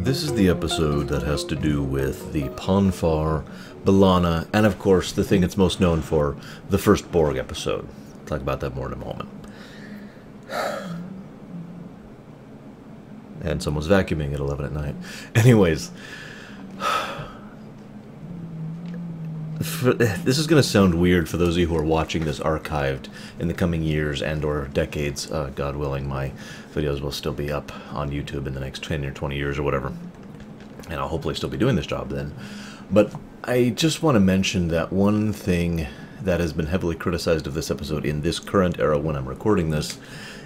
This is the episode that has to do with the Ponfar, B'Elanna, and of course the thing it's most known for, the first Borg episode. I'll talk about that more in a moment. And someone's vacuuming at 11 at night. Anyways, this is going to sound weird for those of you who are watching this archived in the coming years and or decades. God willing, my videos will still be up on YouTube in the next 10 or 20 years or whatever. And I'll hopefully still be doing this job then. But I just want to mention that one thing that has been heavily criticized of this episode in this current era when I'm recording this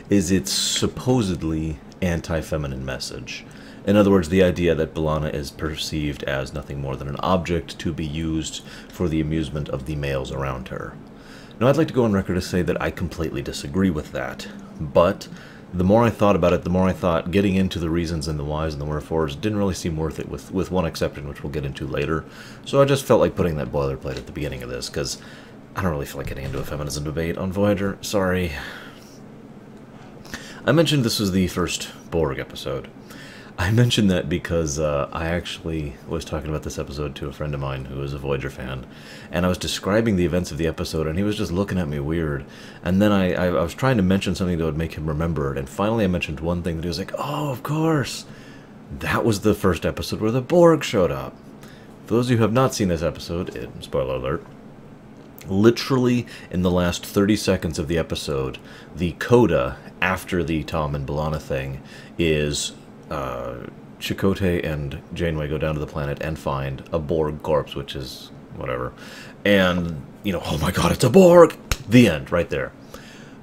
is its supposedly anti-feminine message. In other words, the idea that B'Elanna is perceived as nothing more than an object to be used for the amusement of the males around her. Now, I'd like to go on record to say that I completely disagree with that, but the more I thought about it, the more I thought getting into the reasons and the whys and the wherefores didn't really seem worth it, with one exception, which we'll get into later. So I just felt like putting that boilerplate at the beginning of this, because I don't really feel like getting into a feminism debate on Voyager. Sorry. I mentioned this was the first Borg episode. I mentioned that because I actually was talking about this episode to a friend of mine who is a Voyager fan, and I was describing the events of the episode, and he was just looking at me weird. And then I was trying to mention something that would make him remember it, and finally I mentioned one thing that he was like, oh, of course! That was the first episode where the Borg showed up. For those of you who have not seen this episode, spoiler alert, literally in the last 30 seconds of the episode, the coda after the Tom and B'Elanna thing is Chakotay and Janeway go down to the planet and find a Borg corpse, which is whatever. And, you know, oh my god, it's a Borg! The end, right there.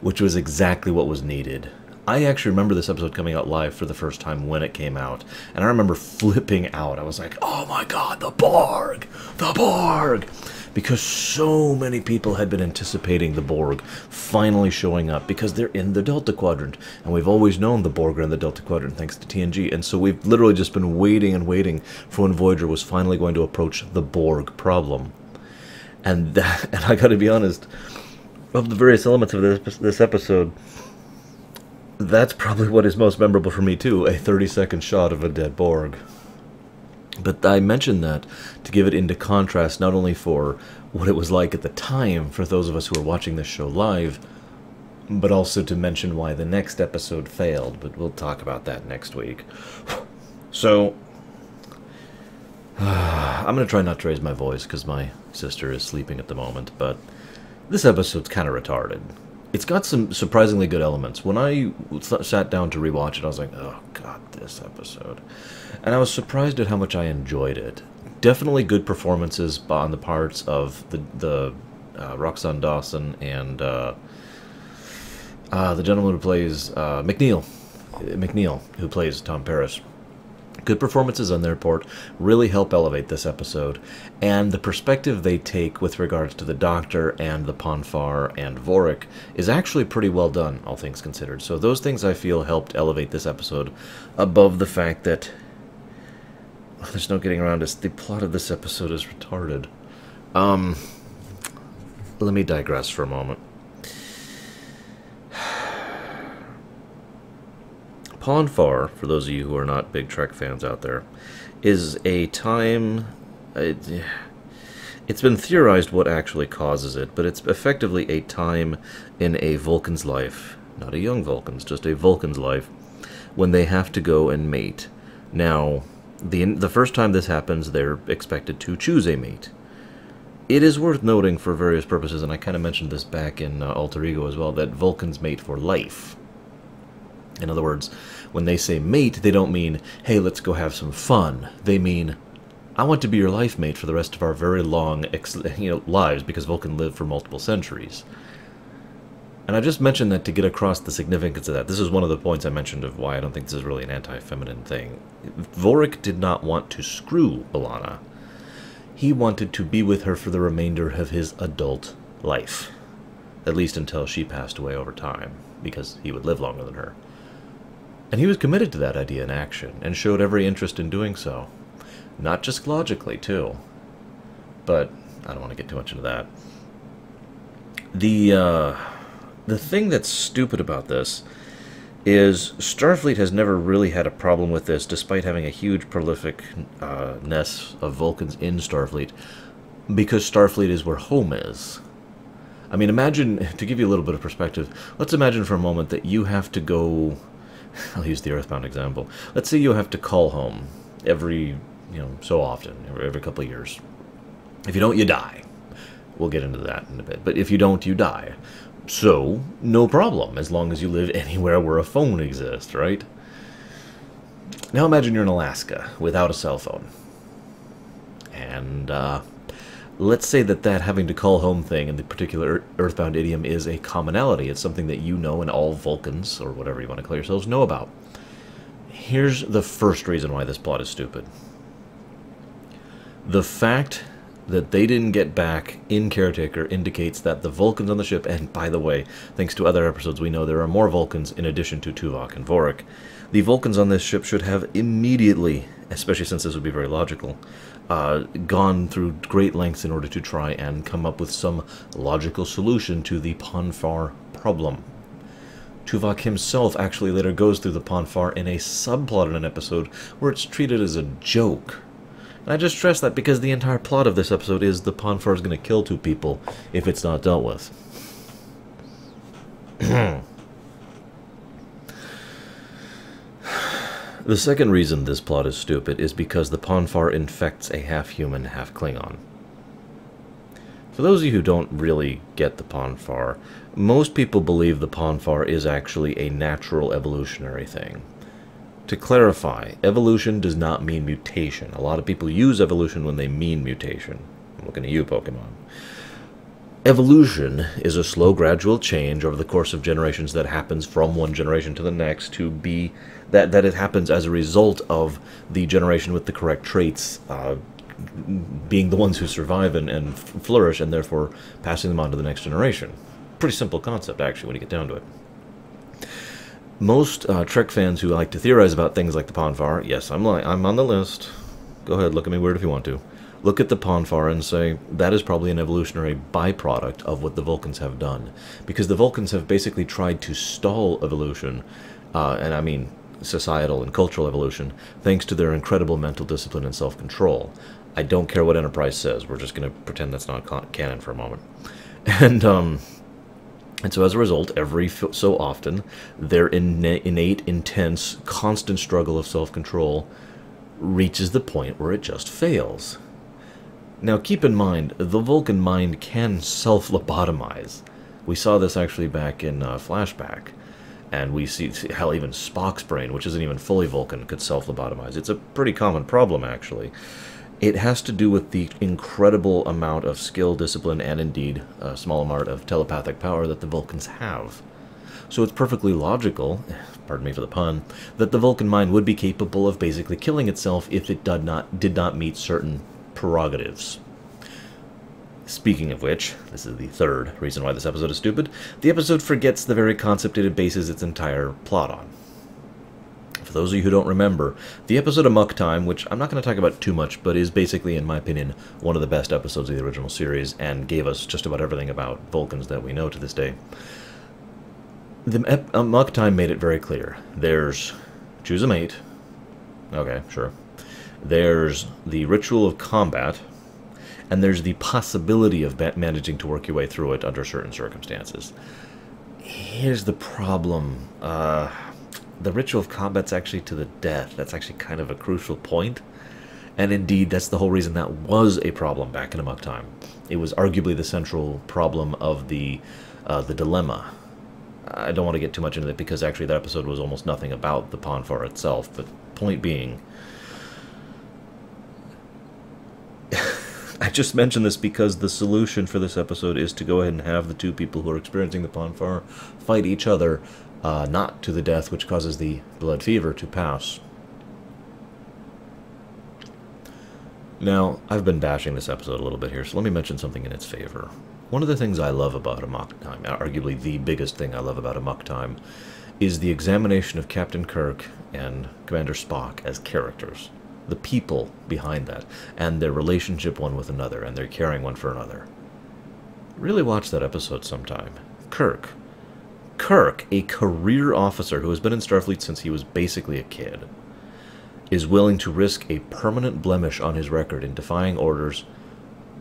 Which was exactly what was needed. I actually remember this episode coming out live for the first time when it came out, and I remember flipping out. I was like, oh my god, the Borg! The Borg! Because so many people had been anticipating the Borg finally showing up, because they're in the Delta Quadrant, and we've always known the Borg are in the Delta Quadrant thanks to TNG, and so we've literally just been waiting and waiting for when Voyager was finally going to approach the Borg problem. And I gotta be honest, of the various elements of this episode, that's probably what is most memorable for me too, a 30-second shot of a dead Borg. But I mentioned that to give it into contrast, not only for what it was like at the time for those of us who are watching this show live, but also to mention why the next episode failed, but we'll talk about that next week. So, I'm going to try not to raise my voice because my sister is sleeping at the moment, but this episode's kind of retarded. It's got some surprisingly good elements. When I sat down to rewatch it, I was like, oh god, this episode. And I was surprised at how much I enjoyed it. Definitely good performances on the parts of the Roxanne Dawson and the gentleman who plays McNeil, who plays Tom Paris. Good performances on their part really help elevate this episode, and the perspective they take with regards to the Doctor and the Ponfar and Vorik is actually pretty well done, all things considered. So those things I feel helped elevate this episode above the fact that there's no getting around it. The plot of this episode is retarded. Let me digress for a moment. Ponfar, for those of you who are not big Trek fans out there, is a time... It's been theorized what actually causes it, but it's effectively a time in a Vulcan's life, not a young Vulcan's, just a Vulcan's life, when they have to go and mate. Now, the first time this happens, they're expected to choose a mate. It is worth noting for various purposes, and I kind of mentioned this back in Alter Ego as well, that Vulcans mate for life. In other words, when they say mate, they don't mean, hey, let's go have some fun. They mean, I want to be your life mate for the rest of our very long lives, because Vulcan lived for multiple centuries. And I just mentioned that to get across the significance of that. This is one of the points I mentioned of why I don't think this is really an anti-feminine thing. Vorik did not want to screw B'Elanna. he wanted to be with her for the remainder of his adult life. At least until she passed away over time, because he would live longer than her. And he was committed to that idea in action, and showed every interest in doing so. Not just logically, too. But I don't want to get too much into that. The thing that's stupid about this is Starfleet has never really had a problem with this, despite having a huge prolific-ness of Vulcans in Starfleet, because Starfleet is where home is. I mean, imagine, to give you a little bit of perspective, let's imagine for a moment that you have to go, I'll use the Earthbound example. Let's say you have to call home every, so often, every couple of years. If you don't, you die. We'll get into that in a bit. But if you don't, you die. So, no problem, as long as you live anywhere where a phone exists, right? Now imagine you're in Alaska without a cell phone. And, let's say that having to call home thing in the particular Earthbound idiom is a commonality. It's something that you know and all Vulcans, or whatever you want to call yourselves, know about. Here's the first reason why this plot is stupid. The fact that they didn't get back in Caretaker indicates that the Vulcans on the ship, and by the way, thanks to other episodes, we know there are more Vulcans in addition to Tuvok and Vorik. The Vulcans on this ship should have immediately, especially since this would be very logical, gone through great lengths in order to try and come up with some logical solution to the Ponfar problem. Tuvok himself actually later goes through the Ponfar in a subplot in an episode where it's treated as a joke. And I just stress that because the entire plot of this episode is the Ponfar is going to kill 2 people if it's not dealt with. The second reason this plot is stupid is because the Ponfar infects a half-human, half-Klingon. For those of you who don't really get the Ponfar, most people believe the Ponfar is actually a natural evolutionary thing. To clarify, evolution does not mean mutation. A lot of people use evolution when they mean mutation. I'm looking at you, Pokemon. Evolution is a slow, gradual change over the course of generations that happens from one generation to the next to be that it happens as a result of the generation with the correct traits being the ones who survive and flourish, and therefore passing them on to the next generation. Pretty simple concept, actually, when you get down to it. Most Trek fans who like to theorize about things like the Ponfar, yes, I'm on the list. Go ahead, look at me weird if you want to. Look at the Ponfar and say, that is probably an evolutionary byproduct of what the Vulcans have done. Because the Vulcans have basically tried to stall evolution, and I mean societal and cultural evolution, thanks to their incredible mental discipline and self-control. I don't care what Enterprise says, we're just going to pretend that's not canon for a moment. And so as a result, every so often, their innate, intense, constant struggle of self-control reaches the point where it just fails. Now keep in mind, the Vulcan mind can self-lobotomize. We saw this actually back in Flashback. And we see, hell, even Spock's brain, which isn't even fully Vulcan, could self-lobotomize. It's a pretty common problem, actually. It has to do with the incredible amount of skill, discipline, and indeed a small amount of telepathic power that the Vulcans have. So it's perfectly logical, pardon me for the pun, that the Vulcan mind would be capable of basically killing itself if it did not meet certain prerogatives. Speaking of which, this is the third reason why this episode is stupid, the episode forgets the very concept it bases its entire plot on. For those of you who don't remember, the episode Amok Time, which I'm not going to talk about too much, but is basically, in my opinion, one of the best episodes of the original series, and gave us just about everything about Vulcans that we know to this day. The Amok Time made it very clear. There's choose a mate. Okay, sure. There's the ritual of combat, and there's the possibility of managing to work your way through it under certain circumstances. Here's the problem. The ritual of combat's actually to the death. That's actually kind of a crucial point. And indeed, that's the whole reason that was a problem back in Amok Time. It was arguably the central problem of the dilemma. I don't want to get too much into it because actually that episode was almost nothing about the Ponfar itself. But point being, I just mentioned this because the solution for this episode is to go ahead and have the 2 people who are experiencing the Ponfar fight each other, not to the death, which causes the blood fever to pass. Now, I've been bashing this episode a little bit here, so let me mention something in its favor. One of the things I love about Amok Time, arguably the biggest thing I love about Amok Time, is the examination of Captain Kirk and Commander Spock as characters. The people behind that, and their relationship one with another, and their caring one for another. Really watch that episode sometime. Kirk, a career officer who has been in Starfleet since he was basically a kid, is willing to risk a permanent blemish on his record in defying orders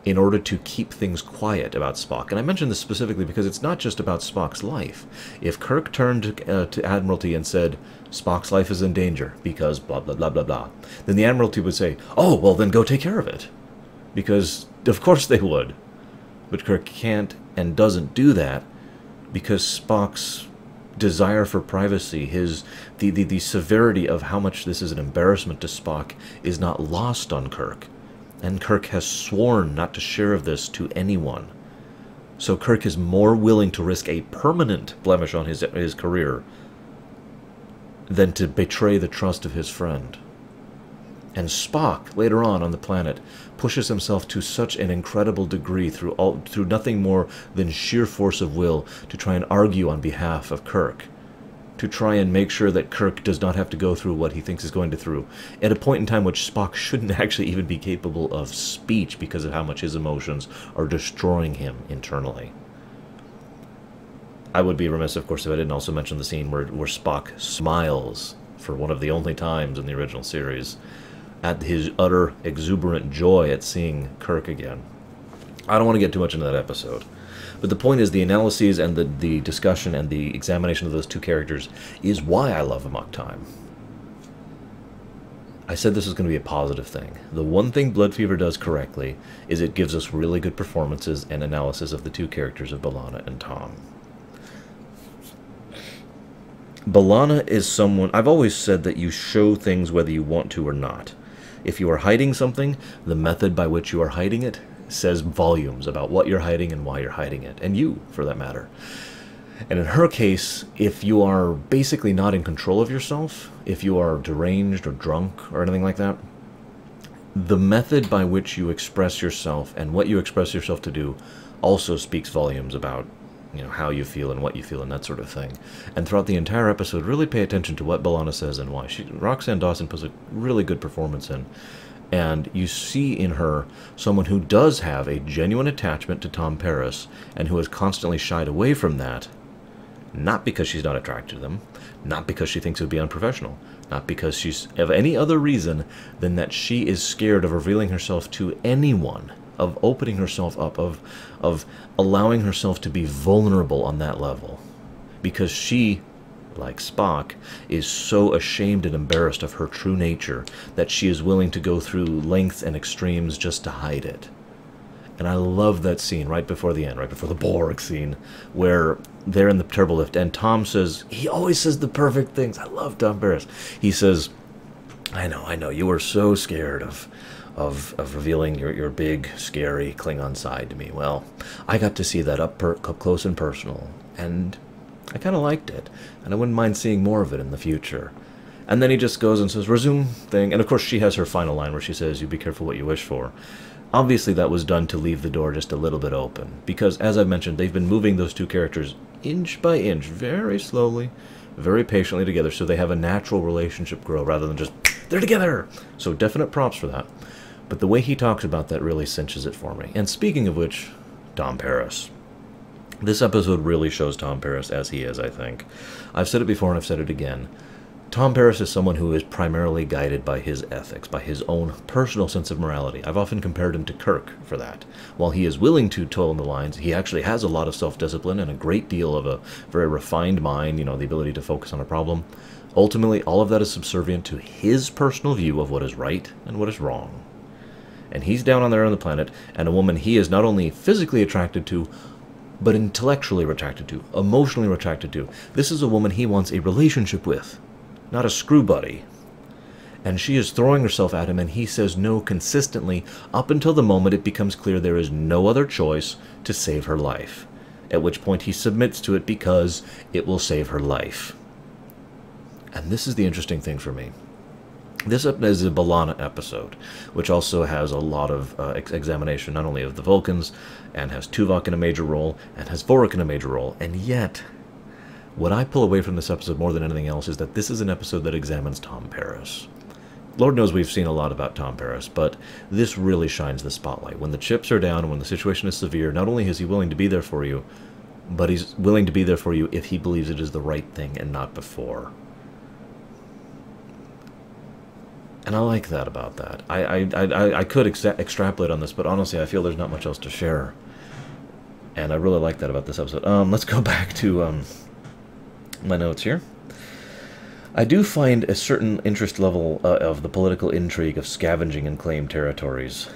in order to keep things quiet about Spock. And I mention this specifically because it's not just about Spock's life. If Kirk turned to Admiralty and said, Spock's life is in danger because blah, blah, blah, blah, blah, then the Admiralty would say, oh, well, then go take care of it. Because, of course they would. But Kirk can't and doesn't do that because Spock's desire for privacy, the severity of how much this is an embarrassment to Spock is not lost on Kirk. And Kirk has sworn not to share of this to anyone. So Kirk is more willing to risk a permanent blemish on his career than to betray the trust of his friend. And Spock, later on the planet, pushes himself to such an incredible degree through nothing more than sheer force of will to try and argue on behalf of Kirk. To try and make sure that Kirk does not have to go through what he thinks is going to through, at a point in time which Spock shouldn't actually even be capable of speech because of how much his emotions are destroying him internally. I would be remiss, of course, if I didn't also mention the scene where Spock smiles for one of the only times in the original series at his utter exuberant joy at seeing Kirk again. I don't want to get too much into that episode. But the point is, the analyses and the discussion and the examination of those two characters is why I love Amok Time. I said this was going to be a positive thing. The one thing Blood Fever does correctly is it gives us really good performances and analysis of the two characters of B'Elanna and Tom. B'Elanna is someone... I've always said that you show things whether you want to or not. If you are hiding something, the method by which you are hiding it says volumes about what you're hiding and why you're hiding it, and you, for that matter. And in her case, if you are basically not in control of yourself, if you are deranged or drunk or anything like that, the method by which you express yourself and what you express yourself to do also speaks volumes about, you know, how you feel and what you feel and that sort of thing. And throughout the entire episode, really pay attention to what B'Elanna says and why. Roxanne Dawson puts a really good performance in. And you see in her someone who does have a genuine attachment to Tom Paris and who has constantly shied away from that, not because she's not attracted to them, not because she thinks it would be unprofessional, not because she's of any other reason than that she is scared of revealing herself to anyone, of opening herself up, of allowing herself to be vulnerable on that level. Because she, like Spock, is so ashamed and embarrassed of her true nature that she is willing to go through lengths and extremes just to hide it. And I love that scene right before the end, right before the Borg scene, where they're in the turbo lift, and Tom says, he always says the perfect things. I love Tom Paris. He says, I know, you were so scared of revealing your big, scary Klingon side to me. Well, I got to see that up close and personal, and I kind of liked it, and I wouldn't mind seeing more of it in the future. And then he just goes and says, resume thing, and of course she has her final line where she says, you be careful what you wish for. Obviously that was done to leave the door just a little bit open, because as I mentioned, they've been moving those two characters inch by inch, very slowly, very patiently together, so they have a natural relationship grow rather than just, they're together! So definite props for that. But the way he talks about that really cinches it for me. And speaking of which, Tom Paris. This episode really shows Tom Paris as he is, I think. I've said it before and I've said it again. Tom Paris is someone who is primarily guided by his ethics, by his own personal sense of morality. I've often compared him to Kirk for that. While he is willing to toe in the lines, he actually has a lot of self-discipline and a great deal of a very refined mind, you know, the ability to focus on a problem. Ultimately, all of that is subservient to his personal view of what is right and what is wrong. And he's down on there on the planet, and a woman he is not only physically attracted to, but intellectually attracted to, emotionally attracted to. This is a woman he wants a relationship with, not a screw buddy. And she is throwing herself at him, and he says no consistently up until the moment it becomes clear there is no other choice to save her life, at which point he submits to it because it will save her life. And this is the interesting thing for me. This is a B'Elanna episode, which also has a lot of examination, not only of the Vulcans, and has Tuvok in a major role, and has Vorik in a major role, and yet, what I pull away from this episode more than anything else is that this is an episode that examines Tom Paris. Lord knows we've seen a lot about Tom Paris, but this really shines the spotlight. When the chips are down, when the situation is severe, not only is he willing to be there for you, but he's willing to be there for you if he believes it is the right thing and not before. And I like that about that. I could extrapolate on this, but honestly, I feel there's not much else to share. And I really like that about this episode. Let's go back to my notes here. I do find a certain interest level of the political intrigue of scavenging and claimed territories.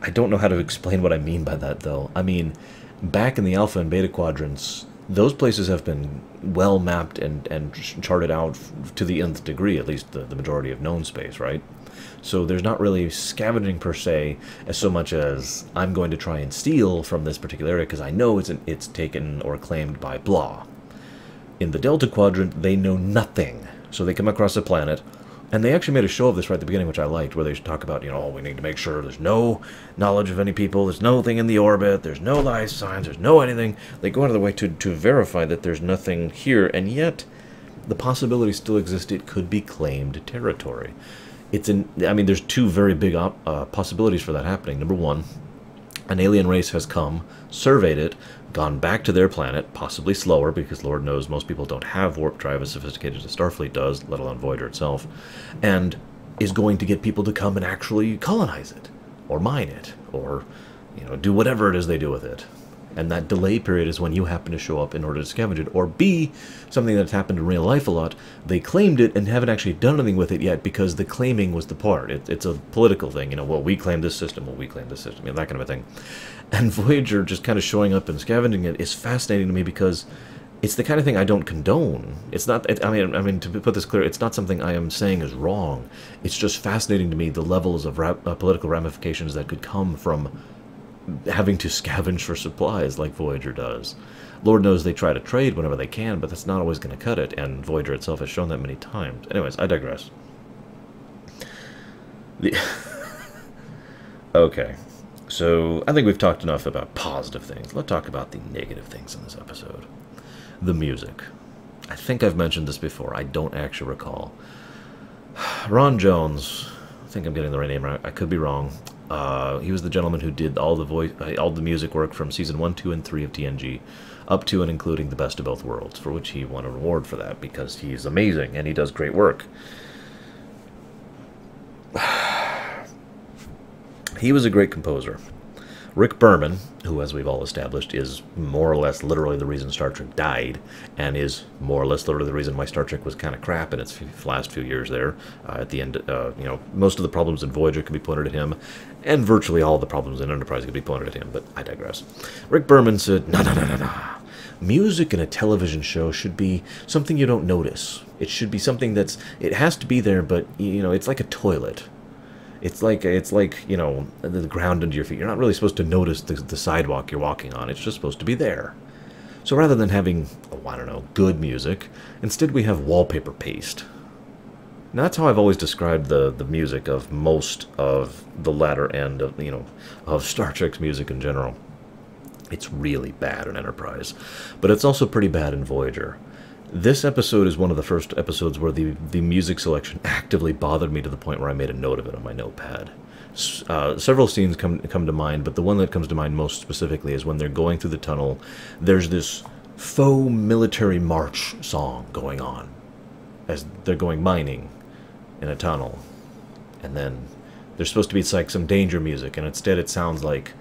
I don't know how to explain what I mean by that, though. I mean, back in the Alpha and Beta quadrants, those places have been well mapped and charted out to the nth degree, at least the majority of known space, right? So there's not really scavenging per se, as so much as I'm going to try and steal from this particular area because I know it's taken or claimed by blah. In the Delta Quadrant, they know nothing. So they come across a planet, and they actually made a show of this right at the beginning, which I liked, where they talk about, you know, we need to make sure there's no knowledge of any people, there's nothing in the orbit, there's no life signs, there's no anything. They go out of their way to verify that there's nothing here, and yet the possibility still exists it could be claimed territory. I mean, there's two very big possibilities for that happening. Number one, an alien race has come, surveyed it, gone back to their planet, possibly slower, because Lord knows most people don't have warp drive as sophisticated as Starfleet does, let alone Voyager itself, and is going to get people to come and actually colonize it, or mine it, or, you know, do whatever it is they do with it. And that delay period is when you happen to show up in order to scavenge it. Or B, something that's happened in real life a lot, they claimed it and haven't actually done anything with it yet because the claiming was the part. It's a political thing, you know, well, we claim this system, well, we claim this system, you know, that kind of a thing. And Voyager just kind of showing up and scavenging it is fascinating to me because it's the kind of thing I don't condone. It's not, I mean, to put this clear, it's not something I am saying is wrong. It's just fascinating to me the levels of political ramifications that could come from having to scavenge for supplies like Voyager does. Lord knows they try to trade whenever they can, but that's not always going to cut it, and Voyager itself has shown that many times. Anyways, I digress. Okay, so I think we've talked enough about positive things. Let's talk about the negative things in this episode. The music. I think I've mentioned this before. I don't actually recall. Ron Jones, I think I'm getting the right name right. I could be wrong. He was the gentleman who did all the music work from season 1, 2, and 3 of TNG, up to and including The Best of Both Worlds, for which he won an award for that because he's amazing and he does great work. He was a great composer. Rick Berman, who, as we've all established, is more or less literally the reason Star Trek died, and is more or less literally the reason why Star Trek was kind of crap in its last few years there. At the end, you know, most of the problems in Voyager could be pointed at him, and virtually all the problems in Enterprise could be pointed at him, but I digress. Rick Berman said, no. Music in a television show should be something you don't notice. It should be something it has to be there, but, you know, it's like a toilet. It's like, you know, the ground under your feet. You're not really supposed to notice the sidewalk you're walking on. It's just supposed to be there. So rather than having, oh, I don't know, good music, instead we have wallpaper paste. Now that's how I've always described the music of most of the latter end of, you know, of Star Trek's music in general. It's really bad in Enterprise, but it's also pretty bad in Voyager. This episode is one of the first episodes where the music selection actively bothered me to the point where I made a note of it on my notepad. Several scenes come to mind, but the one that comes to mind most specifically is when they're going through the tunnel. There's this faux military march song going on as they're going mining in a tunnel. And then there's supposed to be like some danger music, and instead it sounds like,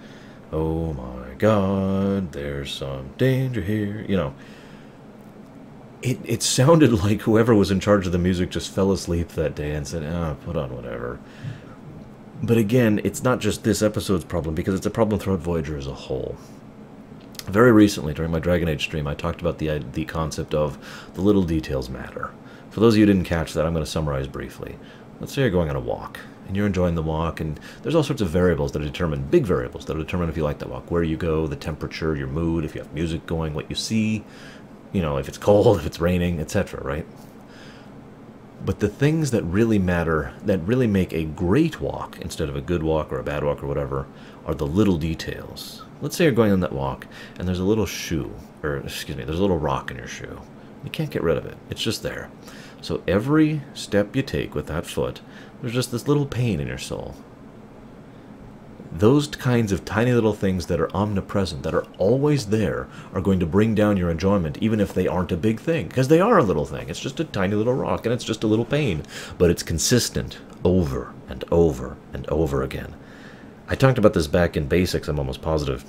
oh my God, there's some danger here, you know. It sounded like whoever was in charge of the music just fell asleep that day and said, put on whatever. But again, it's not just this episode's problem, because it's a problem throughout Voyager as a whole. Very recently, during my Dragon Age stream, I talked about the concept of the little details matter. For those of you who didn't catch that, I'm going to summarize briefly. Let's say you're going on a walk, and you're enjoying the walk, and there's all sorts of variables that are determined, big variables that will determine if you like that walk, where you go, the temperature, your mood, if you have music going, what you see, you know, if it's cold, if it's raining, etc., right? But the things that really matter, that really make a great walk instead of a good walk or a bad walk or whatever, are the little details. Let's say you're going on that walk and there's a little shoe, or excuse me, there's a little rock in your shoe. You can't get rid of it. It's just there. So every step you take with that foot, there's just this little pain in your soul. Those kinds of tiny little things that are omnipresent, that are always there, are going to bring down your enjoyment, even if they aren't a big thing. Because they are a little thing. It's just a tiny little rock, and it's just a little pain. But it's consistent over and over and over again. I talked about this back in Basics, I'm almost positive.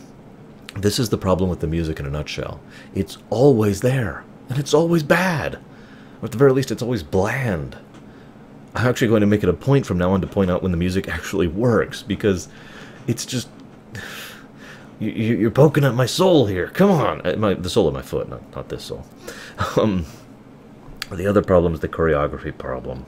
This is the problem with the music in a nutshell. It's always there, and it's always bad. Or at the very least, it's always bland. I'm actually going to make it a point from now on to point out when the music actually works, because it's just... You're poking at my soul here. Come on. The sole of my foot, not this sole. The other problem is the choreography problem.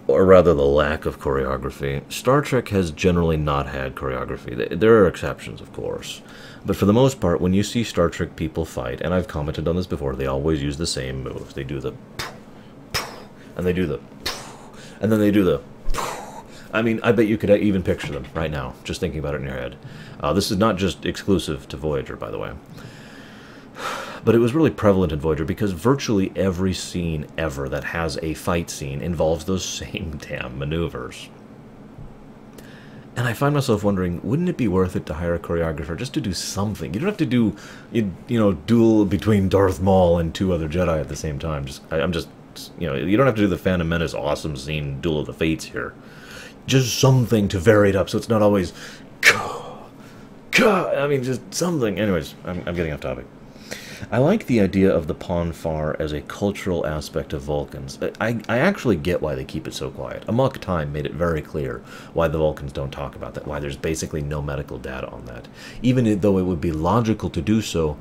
Or rather, the lack of choreography. Star Trek has generally not had choreography. There are exceptions, of course. But for the most part, when you see Star Trek people fight, and I've commented on this before, they always use the same moves. They do the... and they do the... and then they do the... I mean, I bet you could even picture them right now, just thinking about it in your head. This is not just exclusive to Voyager, by the way. But it was really prevalent in Voyager because virtually every scene ever that has a fight scene involves those same damn maneuvers. And I find myself wondering, wouldn't it be worth it to hire a choreographer just to do something? You don't have to do, you know, duel between Darth Maul and 2 other Jedi at the same time. You don't have to do the Phantom Menace awesome scene, Duel of the Fates here. Just something to vary it up so it's not always... I mean, just something. Anyways, I'm getting off topic. I like the idea of the Pon farr as a cultural aspect of Vulcans. I actually get why they keep it so quiet. Amok Time made it very clear why the Vulcans don't talk about that, why there's basically no medical data on that. Even though it would be logical to do so,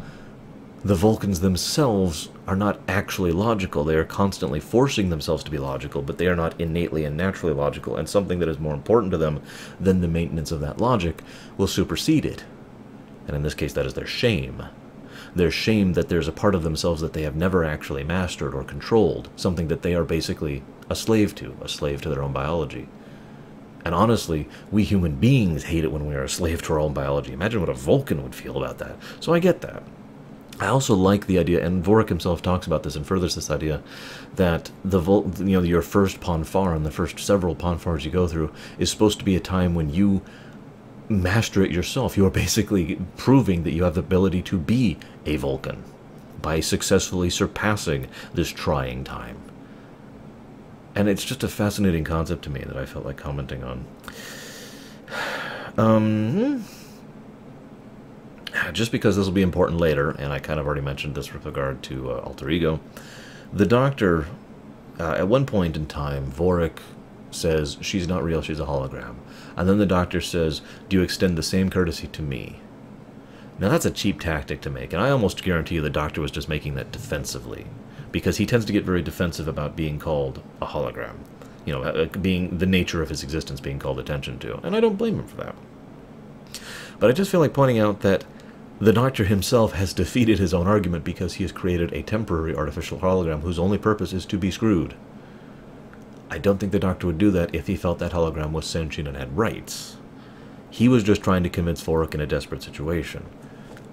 the Vulcans themselves are not actually logical. They are constantly forcing themselves to be logical, but they are not innately and naturally logical, and something that is more important to them than the maintenance of that logic will supersede it. And in this case, that is their shame. Their shame that there's a part of themselves that they have never actually mastered or controlled, something that they are basically a slave to their own biology. And honestly, we human beings hate it when we are a slave to our own biology. Imagine what a Vulcan would feel about that. So I get that. I also like the idea, and Vorik himself talks about this and furthers this idea, that your first Pon farr and the first several Pon farrs you go through is supposed to be a time when you master it yourself. You are basically proving that you have the ability to be a Vulcan by successfully surpassing this trying time. And it's just a fascinating concept to me that I felt like commenting on. Just because this will be important later, and I kind of already mentioned this with regard to Alter Ego, the Doctor, at one point in time, Vorik says, she's not real, she's a hologram. And then the Doctor says, do you extend the same courtesy to me? Now that's a cheap tactic to make, and I almost guarantee you the Doctor was just making that defensively, because he tends to get very defensive about being called a hologram. You know, being the nature of his existence being called attention to, and I don't blame him for that. But I just feel like pointing out that the Doctor himself has defeated his own argument because he has created a temporary artificial hologram whose only purpose is to be screwed. I don't think the Doctor would do that if he felt that hologram was sentient and had rights. He was just trying to convince Vorik in a desperate situation.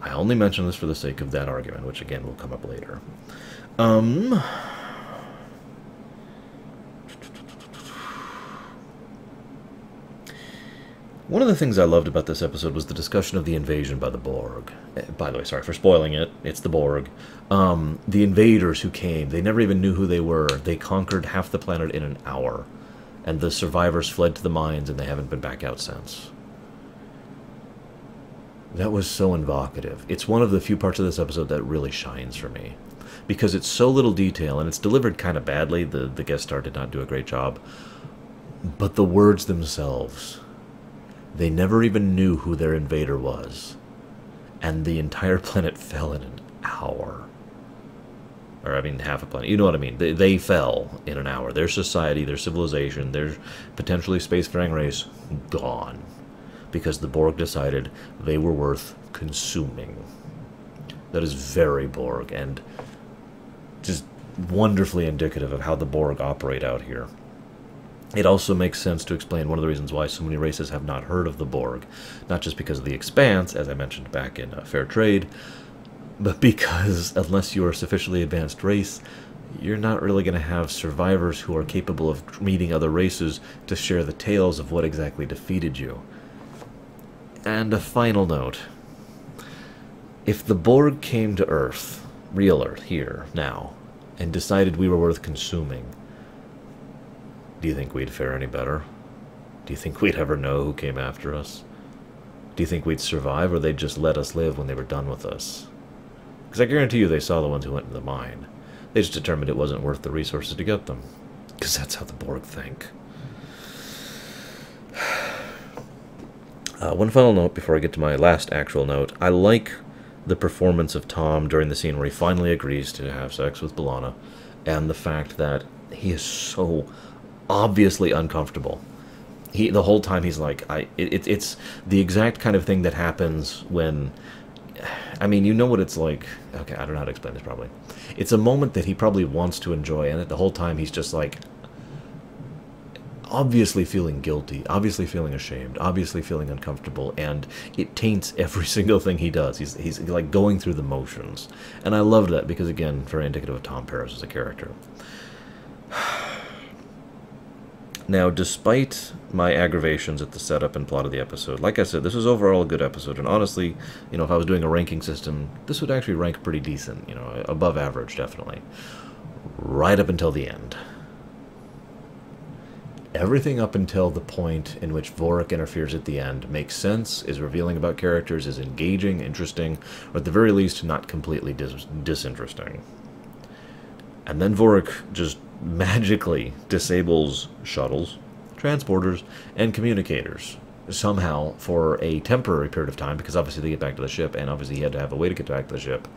I only mention this for the sake of that argument, which again will come up later. One of the things I loved about this episode was the discussion of the invasion by the Borg. By the way, sorry for spoiling it, it's the Borg. The invaders who came, they never even knew who they were. They conquered half the planet in an hour. And the survivors fled to the mines and they haven't been back out since. That was so evocative. It's one of the few parts of this episode that really shines for me. Because it's so little detail, and it's delivered kind of badly. The guest star did not do a great job. But the words themselves... They never even knew who their invader was. And the entire planet fell in an hour. Or, I mean, half a planet. You know what I mean. They fell in an hour. Their society, their civilization, their potentially spacefaring race, gone. Because the Borg decided they were worth consuming. That is very Borg, and just wonderfully indicative of how the Borg operate out here. It also makes sense to explain one of the reasons why so many races have not heard of the Borg. Not just because of the Expanse, as I mentioned back in Fair Trade, but because unless you are a sufficiently advanced race, you're not really going to have survivors who are capable of meeting other races to share the tales of what exactly defeated you. And a final note. If the Borg came to Earth, real Earth, here, now, and decided we were worth consuming, do you think we'd fare any better? Do you think we'd ever know who came after us? Do you think we'd survive, or they'd just let us live when they were done with us? Because I guarantee you they saw the ones who went into the mine. They just determined it wasn't worth the resources to get them. Because that's how the Borg think. One final note before I get to my last actual note. I like the performance of Tom during the scene where he finally agrees to have sex with B'Elanna, and the fact that he is so obviously uncomfortable. The whole time he's like, it's the exact kind of thing that happens when, I mean, you know what it's like. Okay, I don't know how to explain this probably. It's a moment that he probably wants to enjoy, and the whole time he's just like, obviously feeling guilty, obviously feeling ashamed, obviously feeling uncomfortable, and it taints every single thing he does. He's like going through the motions. And I loved that because, again, very indicative of Tom Paris as a character. Now, despite my aggravations at the setup and plot of the episode, like I said, this was overall a good episode, and honestly, you know, if I was doing a ranking system, this would actually rank pretty decent, you know, above average, definitely. Right up until the end. Everything up until the point in which Vorik interferes at the end makes sense, is revealing about characters, is engaging, interesting, or at the very least, not completely disinteresting. And then Vorik just magically disables shuttles, transporters, and communicators somehow for a temporary period of time, because obviously they get back to the ship, and obviously he had to have a way to get back to the ship,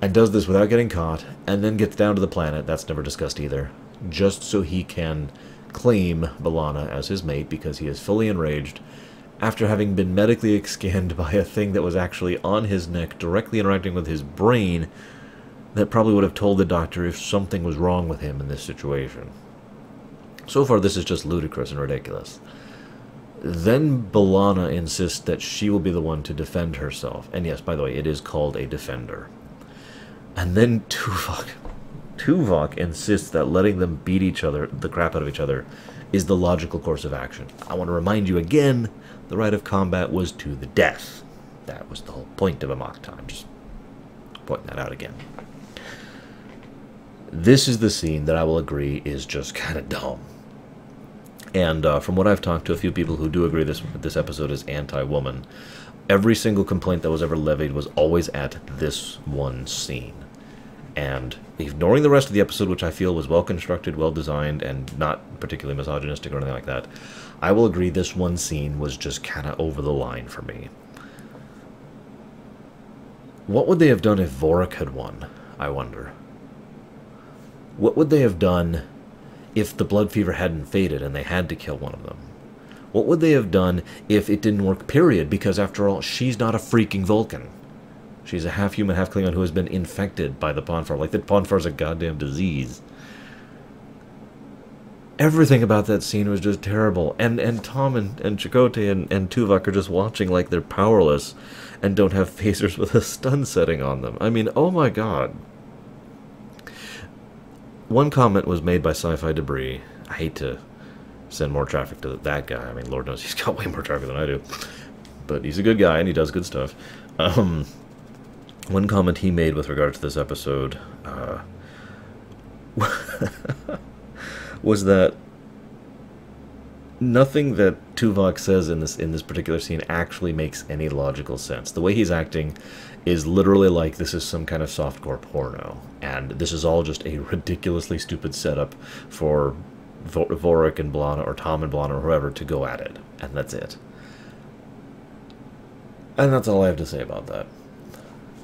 and does this without getting caught, and then gets down to the planet, that's never discussed either, just so he can claim B'Elanna as his mate, because he is fully enraged after having been medically scanned by a thing that was actually on his neck, directly interacting with his brain, that probably would have told the doctor if something was wrong with him in this situation. So far, this is just ludicrous and ridiculous. Then B'Elanna insists that she will be the one to defend herself. And yes, by the way, it is called a defender. And then Tuvok insists that letting them beat each other, the crap out of each other, is the logical course of action. I want to remind you again, the right of combat was to the death. That was the whole point of Amok Time. Just pointing that out again. This is the scene that I will agree is just kind of dumb. And from what I've talked to a few people who do agree this episode is anti-woman, every single complaint that was ever levied was always at this one scene. And ignoring the rest of the episode, which I feel was well-constructed, well-designed, and not particularly misogynistic or anything like that, I will agree this one scene was just kind of over the line for me. What would they have done if Vorik had won, I wonder? What would they have done if the blood fever hadn't faded and they had to kill one of them? What would they have done if it didn't work, period? Because after all, she's not a freaking Vulcan. She's a half-human, half-Klingon who has been infected by the Ponfar. Like, the Ponfar's a goddamn disease. Everything about that scene was just terrible. And Tom and Chakotay and Tuvok are just watching like they're powerless and don't have phasers with a stun setting on them. I mean, oh my god. One comment was made by Sci-Fi Debris. I hate to send more traffic to that guy. I mean, Lord knows he's got way more traffic than I do. But he's a good guy and he does good stuff. One comment he made with regard to this episode was that nothing that Tuvok says in this particular scene actually makes any logical sense. The way he's acting is literally like this is some kind of softcore porno, and this is all just a ridiculously stupid setup for Vorik and B'Elanna, or Tom and B'Elanna, or whoever, to go at it, and that's it. And that's all I have to say about that.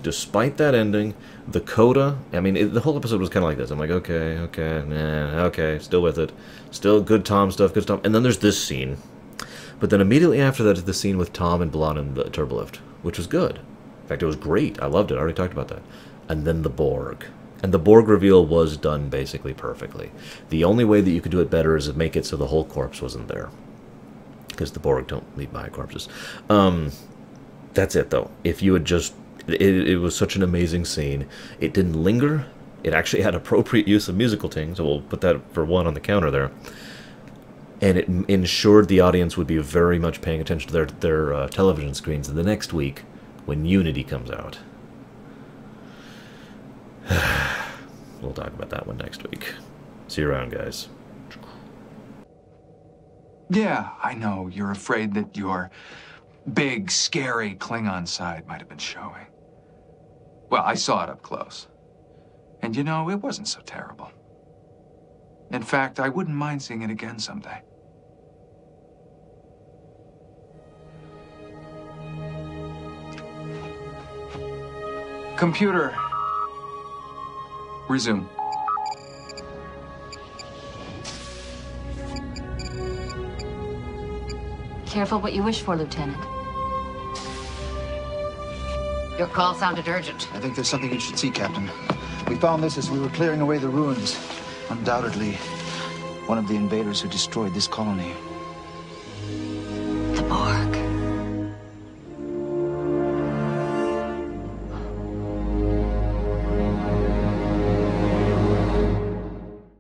Despite that ending, the coda, I mean, the whole episode was kind of like this. I'm like, okay, still with it. Still good Tom stuff, good stuff. And then there's this scene. But then immediately after that is the scene with Tom and B'Elanna in the turbolift, which was good. In fact, it was great. I loved it. I already talked about that. And then the Borg. And the Borg reveal was done basically perfectly. The only way that you could do it better is to make it so the whole corpse wasn't there. Because the Borg don't leave behind corpses. That's it, though. If you had just... It was such an amazing scene. It didn't linger. It actually had appropriate use of musical ting, so we'll put that for one on the counter there. And it ensured the audience would be very much paying attention to their television screens the next week when Unity comes out. We'll talk about that one next week. See you around, guys. Yeah, I know. You're afraid that your big, scary Klingon side might have been showing. Well, I saw it up close. And you know, it wasn't so terrible. In fact, I wouldn't mind seeing it again someday. Computer. Resume. Careful what you wish for, Lieutenant. Your call sounded urgent. I think there's something you should see, Captain. We found this as we were clearing away the ruins. Undoubtedly, one of the invaders who destroyed this colony.